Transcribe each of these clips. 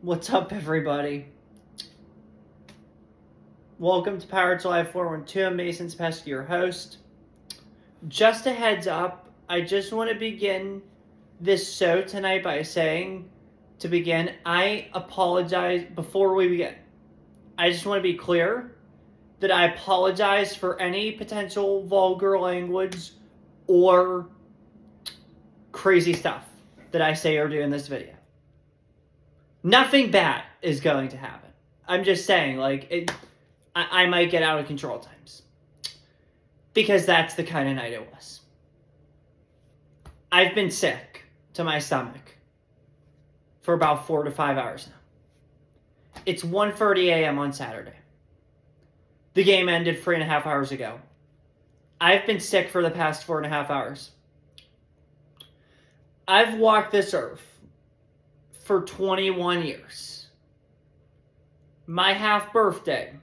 What's up, everybody? Welcome to Pirates Live 412. I'm Mason's Pesky, your host. Just a heads up, I just want to begin this show tonight by saying, to begin, I apologize before we begin. I just want to be clear that I apologize for any potential vulgar language or crazy stuff that I say or do in this video. Nothing bad is going to happen. I'm just saying, I might get out of control at times. Because that's the kind of night it was. I've been sick to my stomach for about 4 to 5 hours now. It's 1:30 a.m. on Saturday. The game ended 3.5 hours ago. I've been sick for the past 4.5 hours. I've walked this earth for 21 years. My half birthday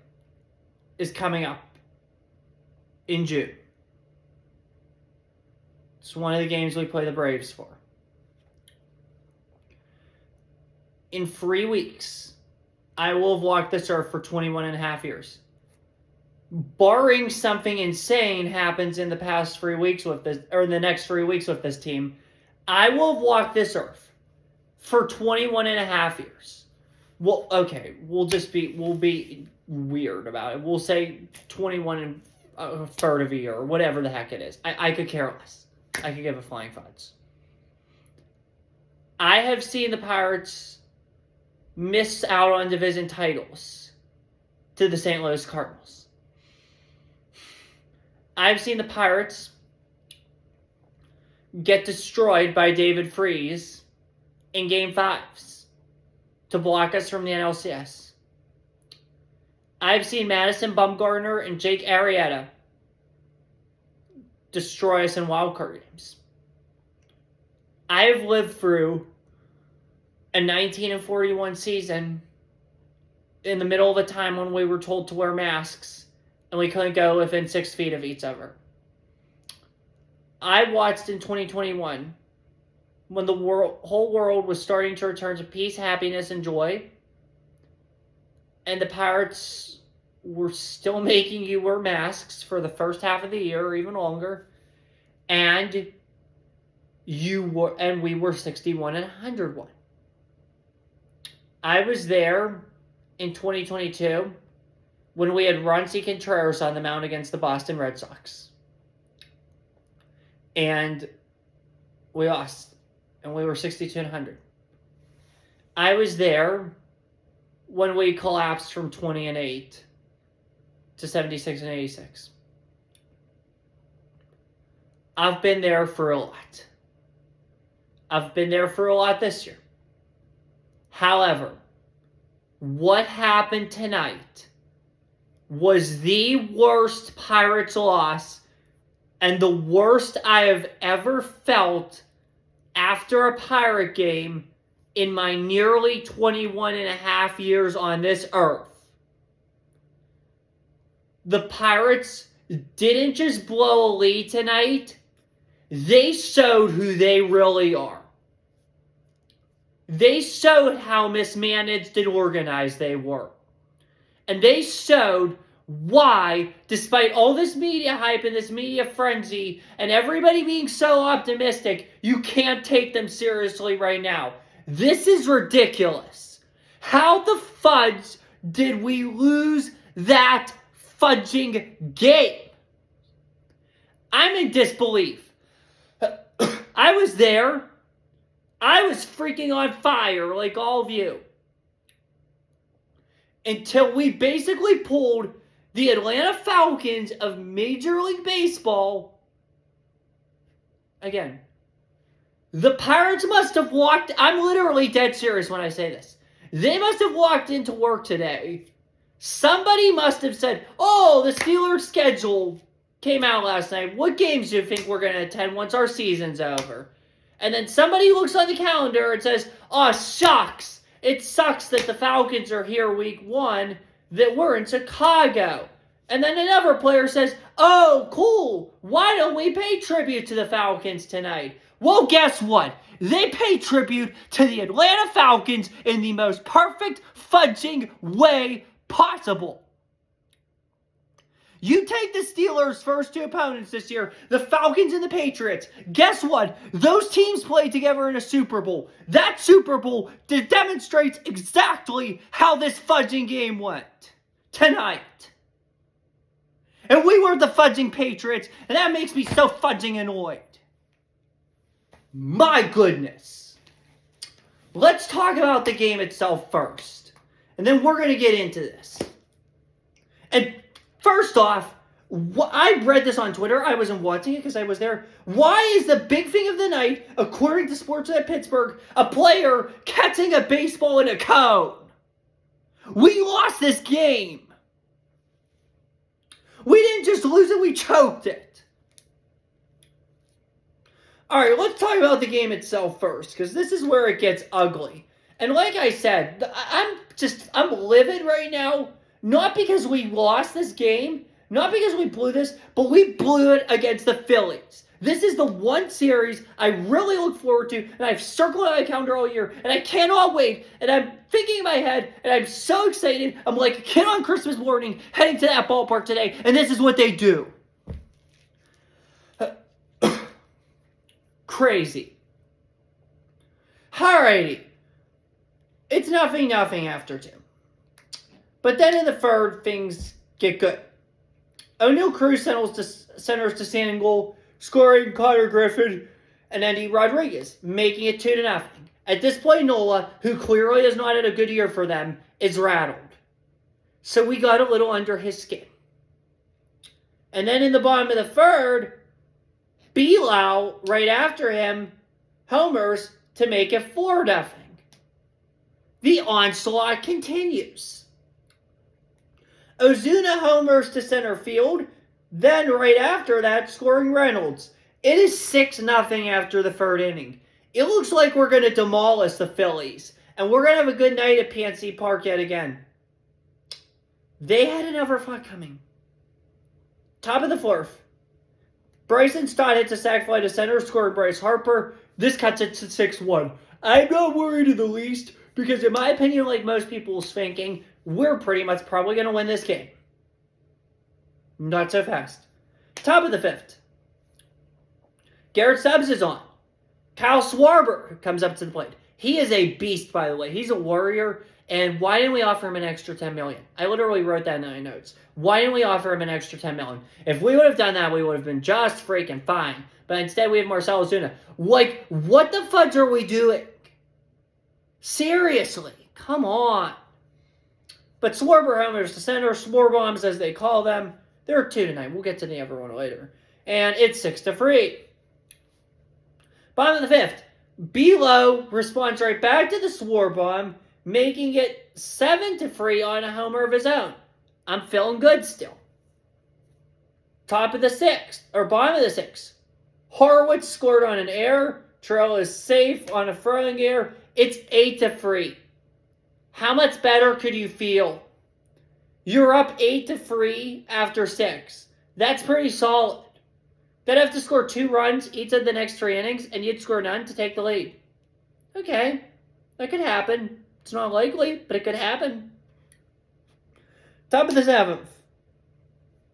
is coming up in June. It's one of the games we play the Braves for. In 3 weeks, I will have walked this earth for 21 and a half years. Barring something insane happens in the past 3 weeks with this, or in the next 3 weeks with this team, I will have walked this earth for 21 and a half years. Well, okay, we'll be weird about it. We'll say 21 and a third of a year, or whatever the heck it is. I could care less. I could give a flying fudge. I have seen the Pirates miss out on division titles to the St. Louis Cardinals. I've seen the Pirates get destroyed by David Freese in Game 5s to block us from the NLCS. I've seen Madison Bumgarner and Jake Arrieta destroy us in wildcard games. I've lived through a 19-41 season in the middle of a time when we were told to wear masks and we couldn't go within 6 feet of each other. I watched in 2021 when the whole world was starting to return to peace, happiness, and joy, and the Pirates were still making you wear masks for the first half of the year or even longer, and we were 61 and 101. I was there in 2022 when we had Roncy Contreras on the mound against the Boston Red Sox. And we lost. And we were 62 and 100. I was there when we collapsed from 20 and 8 to 76 and 86. I've been there for a lot. I've been there for a lot this year. However, what happened tonight was the worst Pirates loss and the worst I have ever felt after a Pirate game in my nearly 21 and a half years on this earth. The Pirates didn't just blow a lead tonight. They showed who they really are. They showed how mismanaged and organized they were. And they showed why, despite all this media hype and this media frenzy and everybody being so optimistic, you can't take them seriously right now. This is ridiculous. How the fudge did we lose that fudging game? I'm in disbelief. I was there. I was freaking on fire like all of you. Until we basically pulled the Atlanta Falcons of Major League Baseball. Again, the Pirates must have walked, I'm literally dead serious when I say this. They must have walked into work today. Somebody must have said, oh, the Steelers' schedule came out last night. What games do you think we're going to attend once our season's over? And then somebody looks on the calendar and says, oh, shucks. It sucks that the Falcons are here week 1, that we're in Chicago. And then another player says, oh, cool. Why don't we pay tribute to the Falcons tonight? Well, guess what? They pay tribute to the Atlanta Falcons in the most perfect fudging way possible. You take the Steelers' first two opponents this year, the Falcons and the Patriots. Guess what? Those teams played together in a Super Bowl. That Super Bowl demonstrates exactly how this fudging game went tonight. And we were the fudging Patriots, and that makes me so fudging annoyed. My goodness. Let's talk about the game itself first. And then we're going to get into this. And first off, I read this on Twitter. I wasn't watching it because I was there. Why is the big thing of the night, according to Sportsnet Pittsburgh, a player catching a baseball in a cone? We lost this game. We didn't just lose it, we choked it. Alright, let's talk about the game itself first, because this is where it gets ugly. And like I said, I'm livid right now, not because we lost this game, not because we blew this, but we blew it against the Phillies. This is the one series I really look forward to, and I've circled on my calendar all year, and I cannot wait, and I'm thinking in my head, and I'm so excited. I'm like a kid on Christmas morning heading to that ballpark today, and this is what they do. Crazy. Alrighty. It's 0-0 after 2. But then in the third, things get good. O'Neal Cruz centers to stand goal, scoring Connor Griffin and Andy Rodriguez, making it 2-0. At this point, Nola, who clearly has not had a good year for them, is rattled. So we got a little under his skin. And then in the bottom of the third, Bilal, right after him, homers to make it 4-0. The onslaught continues. Ozuna homers to center field. Then right after that, scoring Reynolds. It is 6-0 after the third inning. It looks like we're going to demolish the Phillies. And we're going to have a good night at PNC Park yet again. They had another thought coming. Top of the fourth. Bryson Stott hits a sac fly to center, scoring Bryce Harper. This cuts it to 6-1. I'm not worried in the least, because in my opinion, like most people's thinking, we're pretty much probably going to win this game. Not so fast. Top of the fifth. Garrett Stubbs is on. Kyle Schwarber comes up to the plate. He is a beast, by the way. He's a warrior. And why didn't we offer him an extra $10 million? I literally wrote that in my notes. Why didn't we offer him an extra $10 million? If we would have done that, we would have been just freaking fine. But instead, we have Marcell Ozuna. Like, what the fudge are we doing? Seriously, come on. But Schwarber homers to center, Schwar bombs as they call them. There are 2 tonight. We'll get to the other one later. And it's 6-3. Bottom of the fifth. Belo responds right back to the Schwar bomb, making it 7-3 on a homer of his own. I'm feeling good still. Top of the sixth, or bottom of the sixth. Horwitz scored on an error. Terrell is safe on a throwing error. It's 8-3. How much better could you feel? You're up 8-3 after 6. That's pretty solid. They'd have to score 2 runs each of the next 3 innings, and you'd score none to take the lead. Okay, that could happen. It's not likely, but it could happen. Top of the seventh.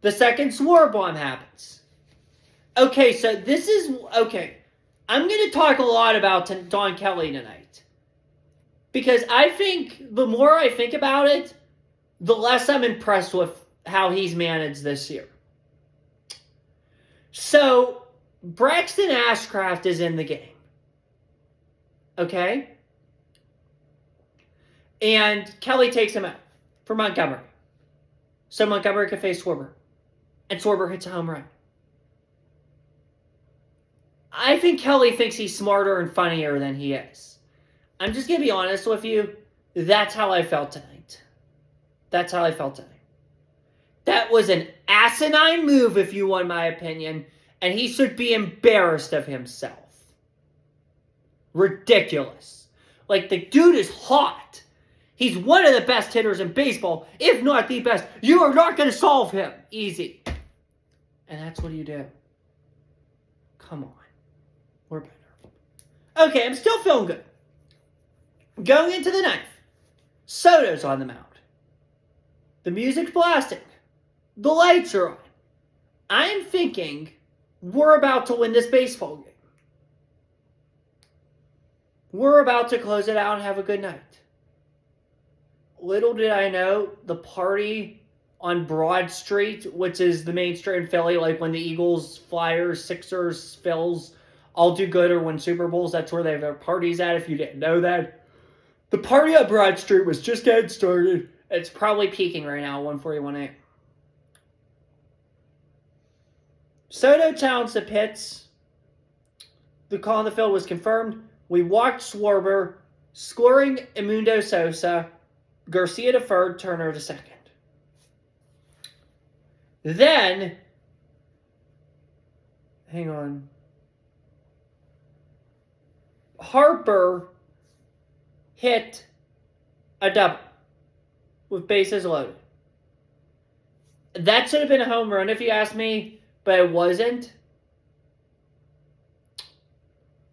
The second Schwar bomb happens. Okay, so this is... Okay, I'm going to talk a lot about Don Kelly tonight. Because I think the more I think about it, the less I'm impressed with how he's managed this year. So, Braxton Ashcraft is in the game. Okay? And Kelly takes him out for Montgomery. So Montgomery can face Schwarber. And Schwarber hits a home run. I think Kelly thinks he's smarter and funnier than he is. I'm just going to be honest with you. That's how I felt tonight. That's how I felt tonight. That was an asinine move, if you want my opinion. And he should be embarrassed of himself. Ridiculous. Like, the dude is hot. He's one of the best hitters in baseball, if not the best. You are not going to solve him. Easy. And that's what you do. Come on. We're better. Okay, I'm still feeling good. Going into the ninth, Soto's on the mound. The music's blasting. The lights are on. I'm thinking we're about to win this baseball game. We're about to close it out and have a good night. Little did I know, the party on Broad Street, which is the main street in Philly, like when the Eagles, Flyers, Sixers, Phils all do good or win Super Bowls, that's where they have their parties at, if you didn't know that. The party on Broad Street was just getting started. It's probably peaking right now, 141.8. Soto challenged the Pitts. The call on the field was confirmed. We walked Schwarber, scoring Edmundo Sosa, Garcia to third, Turner to second. Then, hang on. Harper hit a double with bases loaded. That should have been a home run if you ask me, but it wasn't.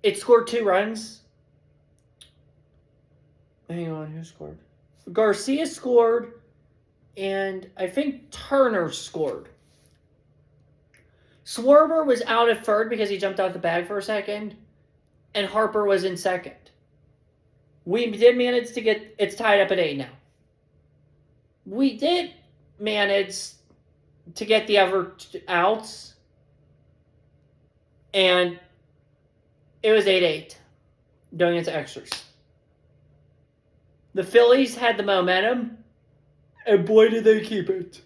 It scored 2 runs. Hang on, who scored? Garcia scored, and I think Turner scored. Schwarber was out at third because he jumped out the bag for a second, and Harper was in second. We did manage to get, it's tied up at 8 now. We did manage to get the other outs, and it was 8-8 going into extras. The Phillies had the momentum, and boy did they keep it.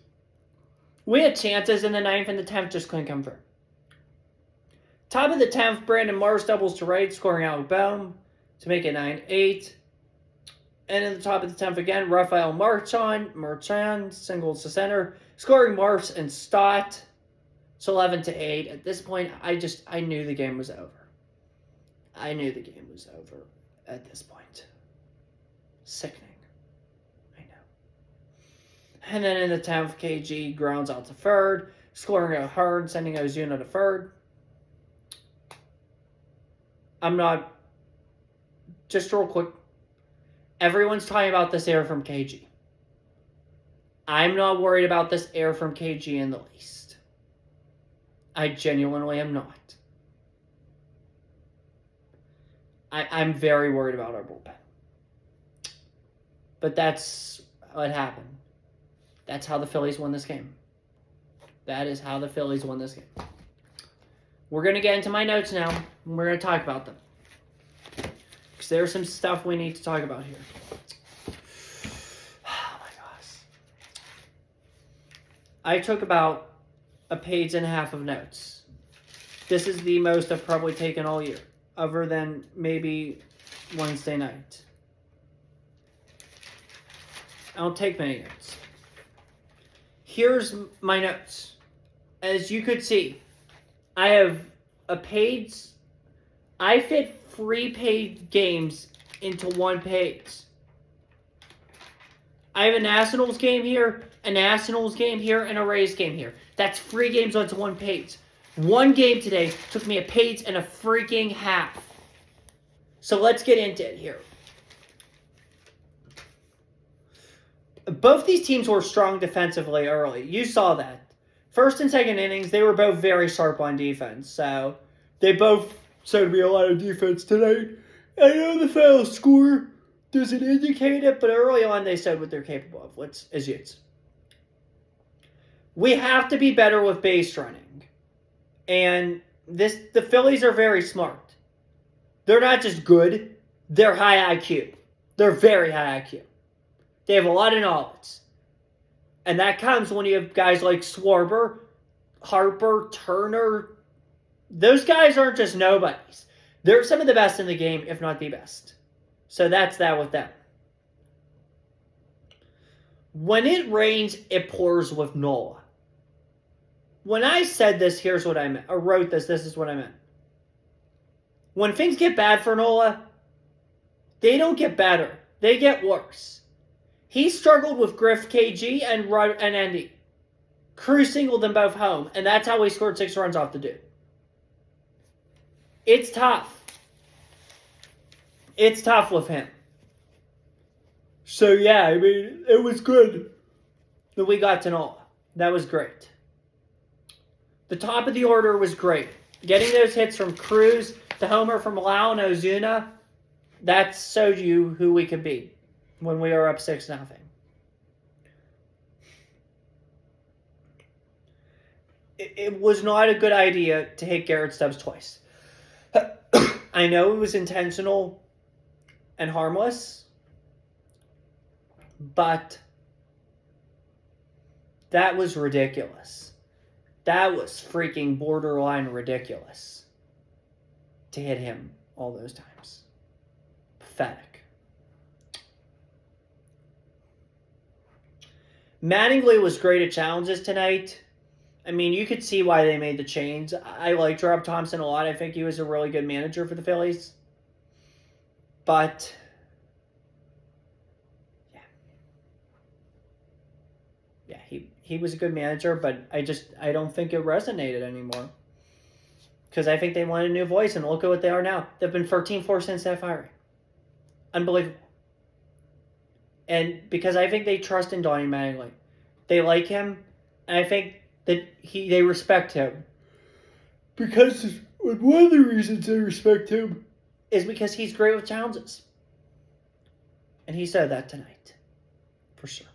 We had chances in the 9th and the 10th, just couldn't come through. Top of the 10th, Brandon Mars doubles to right, scoring out Bohm to make it 9-8. And in the top of the 10th again, Rafael Marchand singles to center, scoring Mars and Stott. It's 11-8. At this point, I knew the game was over. I knew the game was over at this point. Sickening. I know. And then in the 10th, KG grounds out to third, scoring a Hearn, sending Ozuna to third. Just real quick, everyone's talking about this error from KG. I'm not worried about this error from KG in the least. I genuinely am not. I'm very worried about our bullpen. But that's what happened. That's how the Phillies won this game. That is how the Phillies won this game. We're going to get into my notes now, and we're going to talk about them. Because there's some stuff we need to talk about here. Oh my gosh. I took about a page and a half of notes. This is the most I've probably taken all year, other than maybe Wednesday night. I don't take many notes. Here's my notes. As you could see, I have a page. I fit 3-page games into 1 page. I have a Nationals game here, a Nationals game here, and a Rays game here. That's 3 games onto 1 page. 1 game today took me a page and a freaking half. So let's get into it here. Both these teams were strong defensively early. You saw that. First and second innings, they were both very sharp on defense. So they both showed me a lot of defense tonight. I know the foul score doesn't indicate it, but early on they showed what they're capable of, which is huge. We have to be better with base running. And the Phillies are very smart. They're not just good, they're high IQ. They're very high IQ. They have a lot of knowledge. And that comes when you have guys like Schwarber, Harper, Turner. Those guys aren't just nobodies. They're some of the best in the game, if not the best. So that's that with them. When it rains, it pours with Nola. When I said this, here's what I meant. Or wrote this is what I meant. When things get bad for Nola, they don't get better. They get worse. He struggled with Griff, KG, and Andy. Cruz singled them both home, and that's how he scored 6 runs off the dude. It's tough. It's tough with him. So, yeah, I mean, it was good that we got to Nola. That was great. The top of the order was great. Getting those hits from Cruz, the homer from Lau and Ozuna, that showed you who we could be when we were up 6-0. It was not a good idea to hit Garrett Stubbs twice. I know it was intentional and harmless, but that was ridiculous. That was freaking borderline ridiculous to hit him all those times. Pathetic. Mattingly was great at challenges tonight. I mean, you could see why they made the change. I liked Rob Thompson a lot. I think he was a really good manager for the Phillies. But, yeah, he was a good manager, but I don't think it resonated anymore. Because I think they wanted a new voice, and look at what they are now. They've been 13-4 since that firing. Unbelievable. And because I think they trust in Donnie Mattingly. They like him, and I think that they respect him. Because one of the reasons they respect him is because he's great with challenges. And he said that tonight. For sure.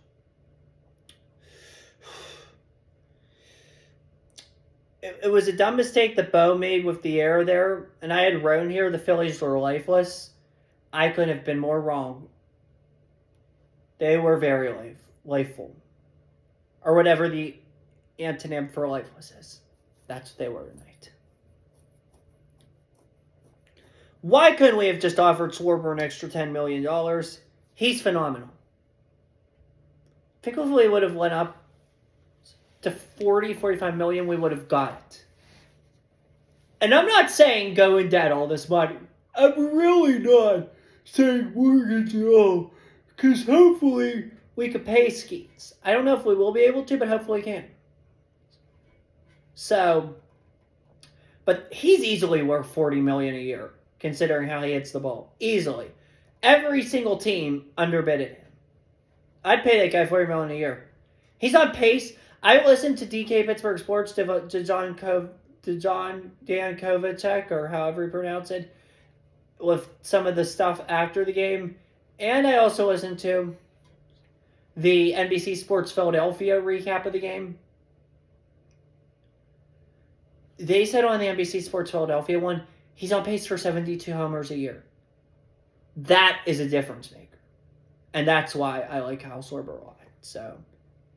It was a dumb mistake that Bo made with the error there. And I had wrote here the Phillies were lifeless. I couldn't have been more wrong. They were very lifeful. Or whatever the antonym for lifeless is. That's what they were tonight. Why couldn't we have just offered Schwarber an extra $10 million? He's phenomenal. I think if we would have went up to 40, 45 million, we would have got it. And I'm not saying go in debt all this money. I'm really not saying mortgage at all. Because hopefully we could pay Skeets. I don't know if we will be able to, but hopefully we can. So, but he's easily worth $40 million a year, considering how he hits the ball. Easily. Every single team underbidded him. I'd pay that guy $40 million a year. He's on pace. I listened to DK Pittsburgh Sports to John Dankovicek, or however you pronounce it, with some of the stuff after the game. And I also listened to the NBC Sports Philadelphia recap of the game. They said on the NBC Sports Philadelphia one, he's on pace for 72 homers a year. That is a difference maker. And that's why I like Kyle Schwarber a lot. So,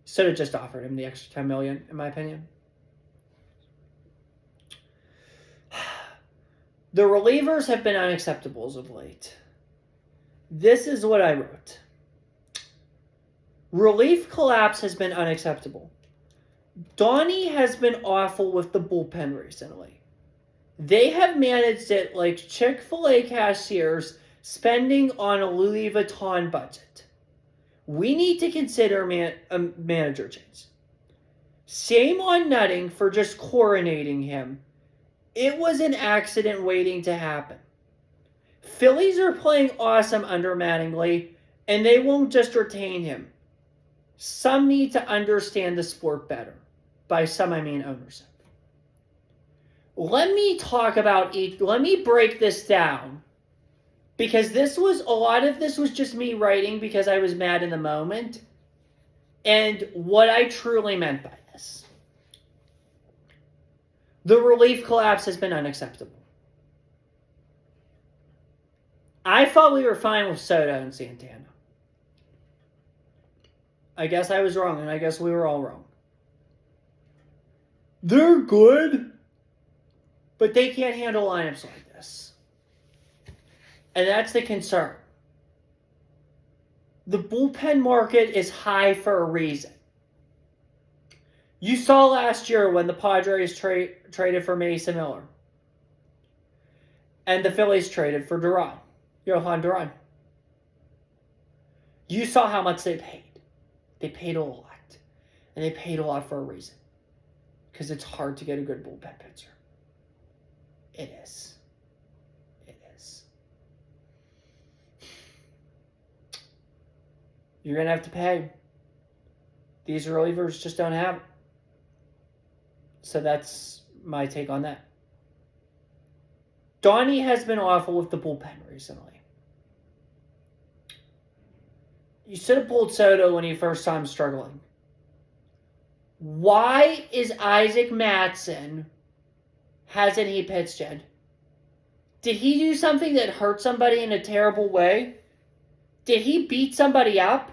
should have just offered him the extra $10 million, in my opinion. The relievers have been unacceptable as of late. This is what I wrote. Relief collapse has been unacceptable. Donnie has been awful with the bullpen recently. They have managed it like Chick-fil-A cashiers spending on a Louis Vuitton budget. We need to consider a manager change. Shame on Nutting for just coronating him. It was an accident waiting to happen. Phillies are playing awesome under Mattingly, and they won't just retain him. Some need to understand the sport better. By some, I mean ownership. Let me break this down. Because a lot of this was just me writing because I was mad in the moment. And what I truly meant by this. The relief collapse has been unacceptable. I thought we were fine with Soto and Santana. I guess I was wrong, and I guess we were all wrong. They're good, but they can't handle lineups like this. And that's the concern. The bullpen market is high for a reason. You saw last year when the Padres traded for Mason Miller. And the Phillies traded for Johan Duran. You saw how much they paid. They paid a lot. And they paid a lot for a reason. Because it's hard to get a good bullpen pitcher. It is. It is. You're going to have to pay. These relievers just don't have it. So that's my take on that. Donnie has been awful with the bullpen recently. You should have pulled Soto when he first saw him struggling. Why is Isaac Mattson, hasn't he pitched yet? Did he do something that hurt somebody in a terrible way? Did he beat somebody up?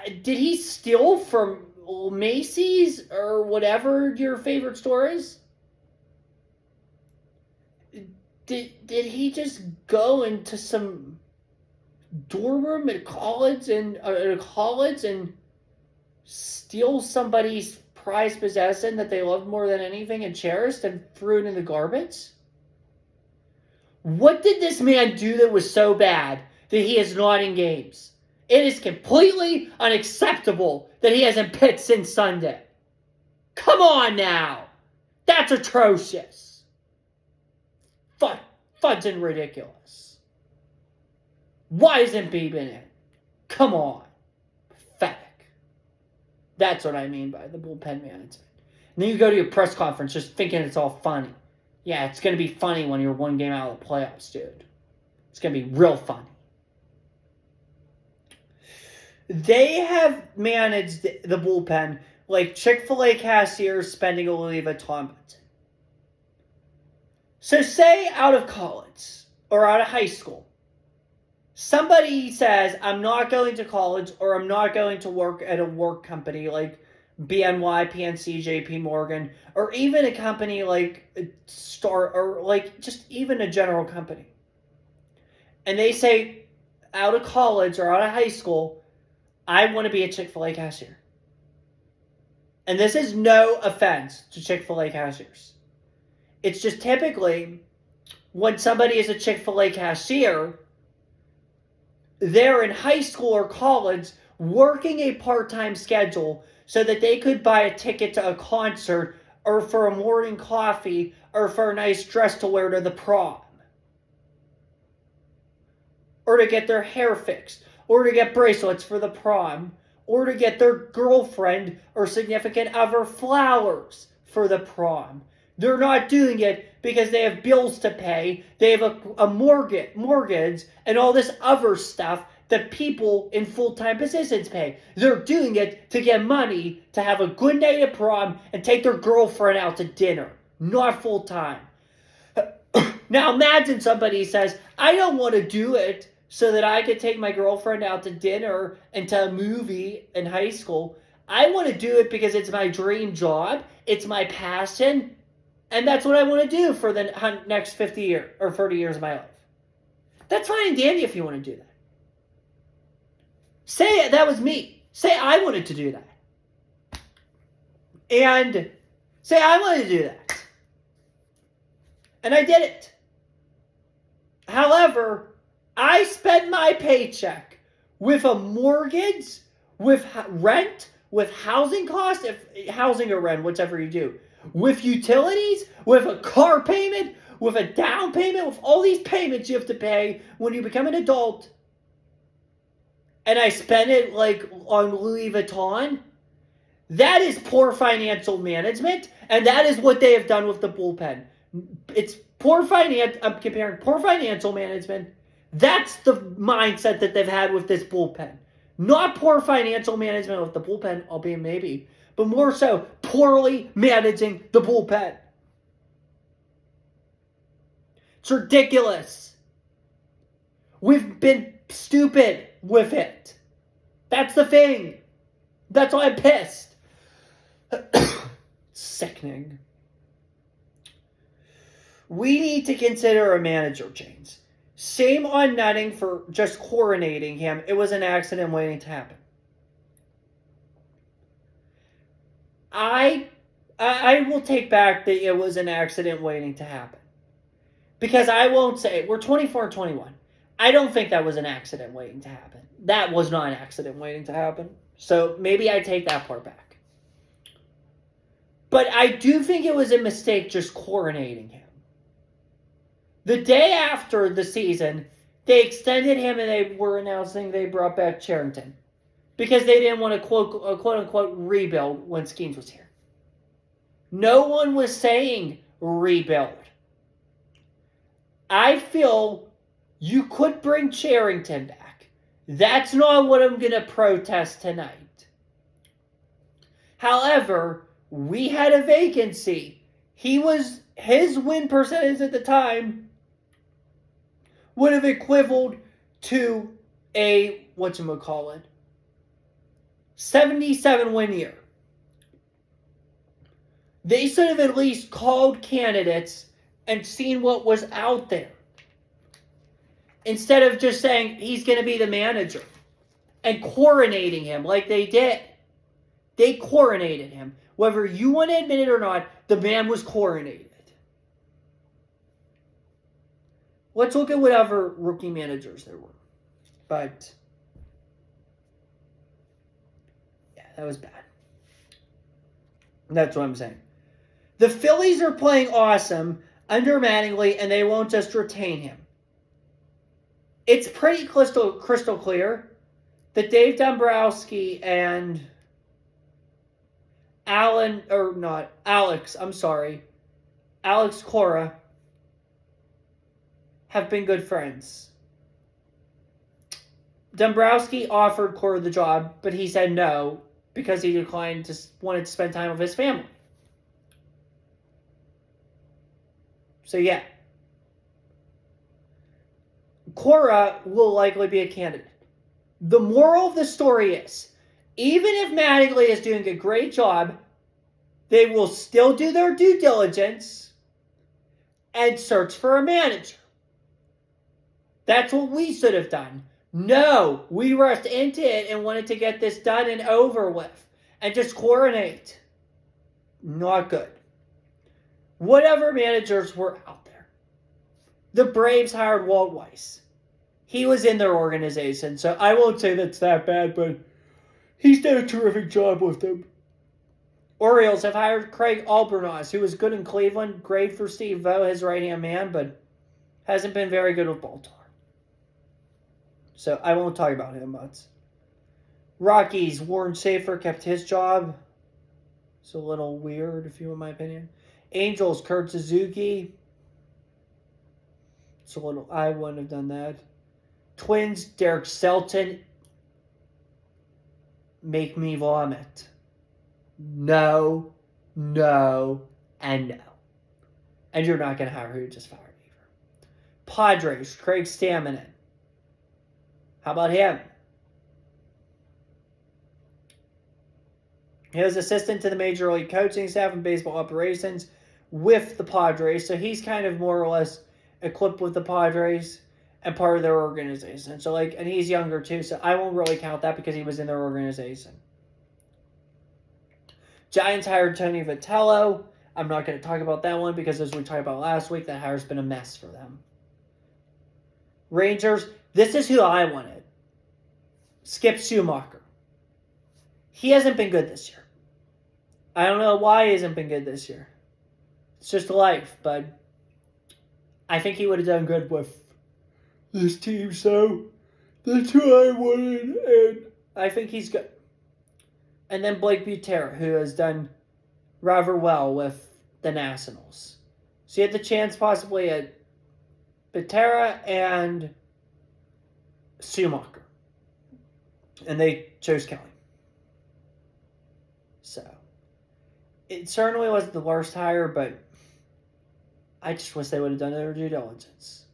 Did he steal from Macy's or whatever your favorite store is? Did he just go into some dorm room at college and steal somebody's prized possession that they loved more than anything and cherished and threw it in the garbage? What did this man do that was so bad that he is not in games? It is completely unacceptable that he hasn't pitched since Sunday. Come on now. That's atrocious. Fudging ridiculous. Why isn't Beebe in it? Come on. Pathetic. That's what I mean by the bullpen management. And then you go to your press conference just thinking it's all funny. Yeah, it's going to be funny when you're one game out of the playoffs, dude. It's going to be real funny. They have managed the bullpen like Chick-fil-A cashiers spending a Louis Vuitton. So say out of college or out of high school, somebody says, I'm not going to college or I'm not going to work at a work company like BNY, PNC, JP Morgan, or even a company like Star, or like just even a general company. And they say, out of college or out of high school, I want to be a Chick-fil-A cashier. And this is no offense to Chick-fil-A cashiers. It's just typically when somebody is a Chick-fil-A cashier, they're in high school or college working a part-time schedule so that they could buy a ticket to a concert or for a morning coffee or for a nice dress to wear to the prom. Or to get their hair fixed. Or to get bracelets for the prom. Or to get their girlfriend or significant other flowers for the prom. They're not doing it because they have bills to pay. They have a mortgage, and all this other stuff that people in full-time positions pay. They're doing it to get money to have a good night at prom and take their girlfriend out to dinner. Not full-time. Now imagine somebody says, I don't want to do it so that I could take my girlfriend out to dinner and to a movie in high school. I want to do it because it's my dream job. It's my passion. And that's what I want to do for the next 50 years or 30 years of my life. That's fine and dandy if you want to do that. Say that was me. Say I wanted to do that. And say I wanted to do that. And I did it. However, I spent my paycheck with a mortgage, with rent, with housing costs, if housing or rent, whichever you do, with utilities, with a car payment, with a down payment, with all these payments you have to pay when you become an adult. And I spend it like on Louis Vuitton. That is poor financial management, and that is what they have done with the bullpen. It's poor I'm comparing poor financial management. That's the mindset that they've had with this bullpen. Not poor financial management with the bullpen, albeit maybe, but more so poorly managing the bullpen. It's ridiculous. We've been stupid with it. That's the thing. That's why I'm pissed. Sickening. We need to consider a manager change. Shame on Nutting for just coronating him. It was an accident waiting to happen. I will take back that it was an accident waiting to happen. Because I won't say, we're 24-21. I don't think that was an accident waiting to happen. That was not an accident waiting to happen. So maybe I take that part back. But I do think it was a mistake just coronating him. The day after the season, They extended him, and they were announcing they brought back Charrington because they didn't want to quote unquote rebuild when Skeens was here. No one was saying rebuild. I feel you could bring Charrington back. That's not what I'm going to protest tonight. However, we had a vacancy. His win percentage at the time would have equivaled to a, 77 win year. They should have at least called candidates and seen what was out there. Instead of just saying he's going to be the manager and coronating him like they did. They coronated him. Whether you want to admit it or not, the man was coronated. Let's look at whatever rookie managers there were. But, yeah, that was bad. That's what I'm saying. The Phillies are playing awesome under Mattingly, and they won't just retain him. It's pretty crystal clear that Dave Dombrowski and Alex Cora have been good friends. Dombrowski offered Cora the job, but he said no because he wanted to spend time with his family. So yeah. Cora will likely be a candidate. The moral of the story is, even if Mattingly is doing a great job, they will still do their due diligence and search for a manager. That's what we should have done. No, we rushed into it and wanted to get this done and over with and just coronate. Not good. Whatever managers were out there. The Braves hired Walt Weiss. He was in their organization, so I won't say that's that bad, but he's done a terrific job with them. Orioles have hired Craig Albornoz, who was good in Cleveland, great for Steve Vogt, his right-hand man, but hasn't been very good with Baltimore. So I won't talk about him much. Rockies, Warren Safer kept his job. It's a little weird, if you want my opinion. Angels, Kurt Suzuki. I wouldn't have done that. Twins, Derek Selton. Make me vomit. No, and no. And you're not going to hire who you just fired either. Padres, Craig Stammen. How about him? He was assistant to the Major League coaching staff and baseball operations with the Padres, so he's kind of more or less equipped with the Padres and part of their organization. So, and he's younger too, so I won't really count that because he was in their organization. Giants hired Tony Vitello. I'm not going to talk about that one because, as we talked about last week, that hire's been a mess for them. Rangers, this is who I wanted. Skip Schumacher. He hasn't been good this year. I don't know why he hasn't been good this year. It's just life, but I think he would have done good with this team, so that's who I wanted, and I think he's good. And then Blake Butera, who has done rather well with the Nationals. So you had the chance possibly at Butera and Schumacher. And they chose Kelly. So, it certainly wasn't the worst hire, but I just wish they would have done their due diligence.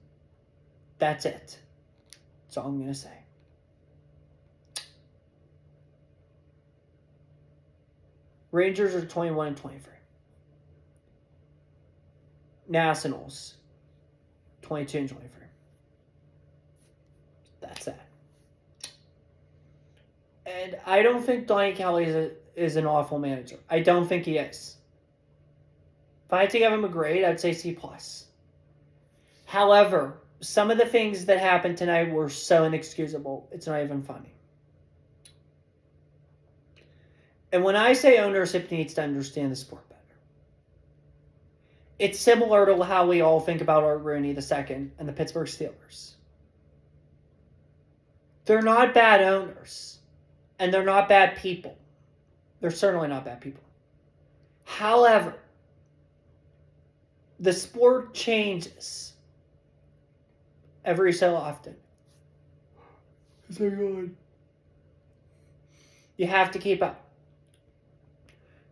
That's it. That's all I'm going to say. Rangers are 21 and 23. Nationals, 22 and 23. That's that. And I don't think Donnie Kelly is an awful manager. I don't think he is. If I had to give him a grade, I'd say C+. However, some of the things that happened tonight were so inexcusable, it's not even funny. And when I say ownership needs to understand the sport better, it's similar to how we all think about Art Rooney II and the Pittsburgh Steelers. They're not bad owners. And they're not bad people. They're certainly not bad people. However, the sport changes every so often. You have to keep up.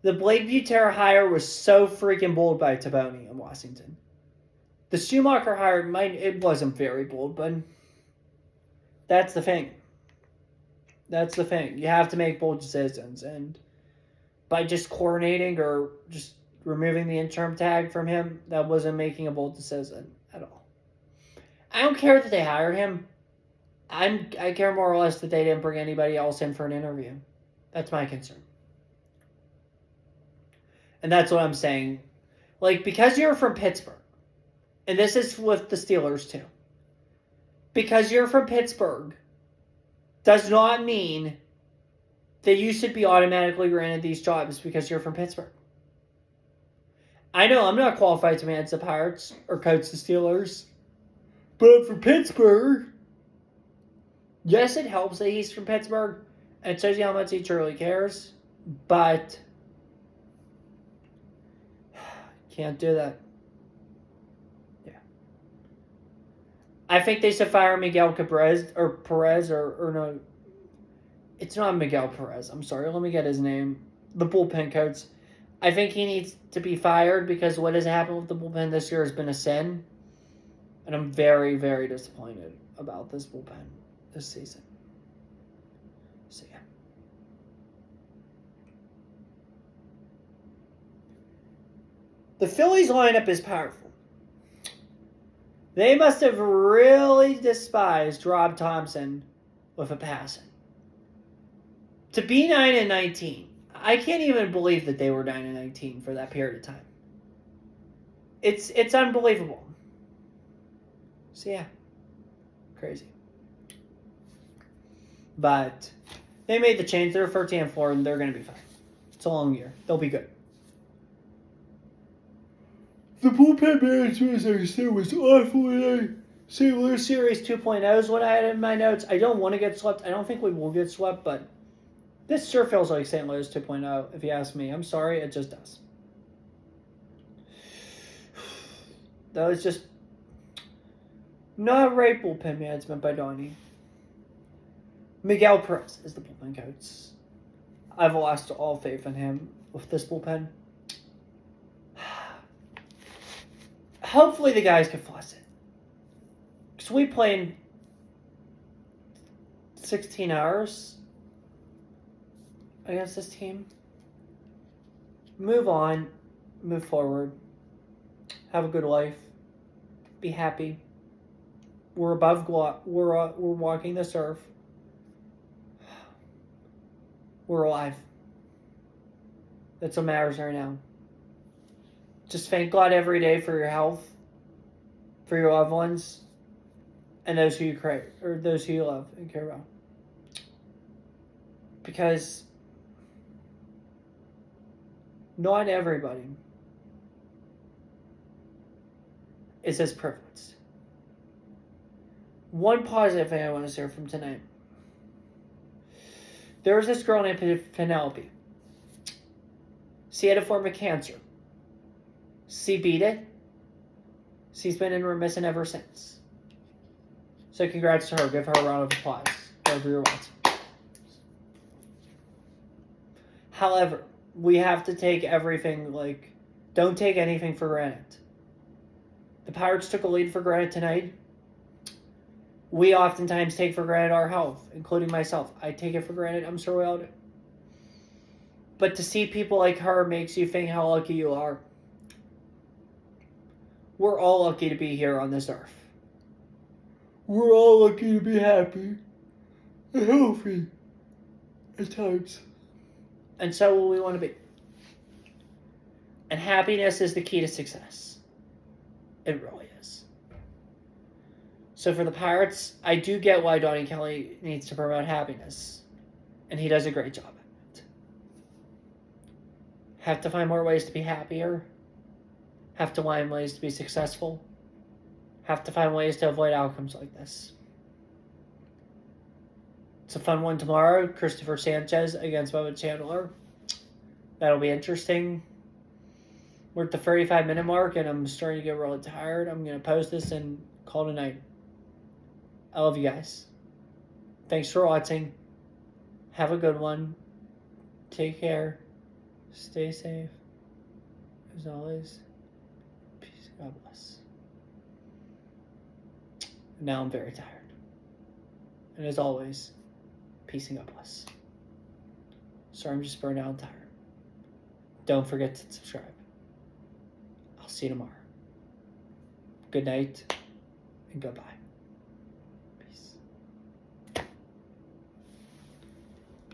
The Blake Butera hire was so freaking bold by Taboni in Washington. The Schumacher hire, it wasn't very bold, but that's the thing. That's the thing. You have to make bold decisions, and by just coordinating or just removing the interim tag from him, that wasn't making a bold decision at all. I don't care that they hired him. I care more or less that they didn't bring anybody else in for an interview. That's my concern. And that's what I'm saying. Like, because you're from Pittsburgh, and this is with the Steelers too, because you're from Pittsburgh does not mean that you should be automatically granted these jobs because you're from Pittsburgh. I know I'm not qualified to manage the Pirates or coach the Steelers, but I'm from Pittsburgh. Yes, it helps that he's from Pittsburgh, and it shows you how much he truly cares, but can't do that. Yeah. I think they should fire Miguel Perez, or no. It's not Miguel Perez. I'm sorry. Let me get his name. The bullpen coach. I think he needs to be fired because what has happened with the bullpen this year has been a sin. And I'm very, very disappointed about this bullpen this season. So, yeah. The Phillies lineup is powerful. They must have really despised Rob Thompson with a passion. To be 9-19, I can't even believe that they were 9-19 for that period of time. It's unbelievable. So yeah, crazy. But they made the change. They're 13-4, and they're going to be fine. It's a long year. They'll be good. The bullpen management, as I said, was awful. St. Louis Series 2.0 is what I had in my notes. I don't want to get swept. I don't think we will get swept, but this sure feels like St. Louis 2.0, if you ask me. I'm sorry, it just does. That was just not right bullpen management by Donnie. Miguel Perez is the bullpen coach. I've lost all faith in him with this bullpen. Hopefully the guys can flush it. Because we played 16 hours against this team. Move on. Move forward. Have a good life. Be happy. We're above. We're walking this earth. We're alive. That's what matters right now. Just thank God every day for your health, for your loved ones, and those who you crave, or those who you love and care about. Because not everybody is as privileged. One positive thing I want to share from tonight. There was this girl named Penelope. She had a form of cancer. She beat it. She's been in remission ever since. So congrats to her. Give her a round of applause. Wherever you're watching. However, we have to take everything, don't take anything for granted. The Pirates took a lead for granted tonight. We oftentimes take for granted our health, including myself. I take it for granted. I'm sure we all do. But to see people like her makes you think how lucky you are. We're all lucky to be here on this earth. We're all lucky to be happy and healthy at times. And so will we want to be. And happiness is the key to success. It really is. So for the Pirates, I do get why Donnie Kelly needs to promote happiness. And he does a great job at it. Have to find more ways to be happier. Have to find ways to be successful. Have to find ways to avoid outcomes like this. It's a fun one tomorrow. Christopher Sanchez against Bubba Chandler. That'll be interesting. We're at the 35-minute mark, and I'm starting to get really tired. I'm going to post this and call tonight. I love you guys. Thanks for watching. Have a good one. Take care. Stay safe. As always, peace. God bless. Now I'm very tired. And as always, peace and God bless. Sorry, I'm just burned out and tired. Don't forget to subscribe. I'll see you tomorrow. Good night and goodbye.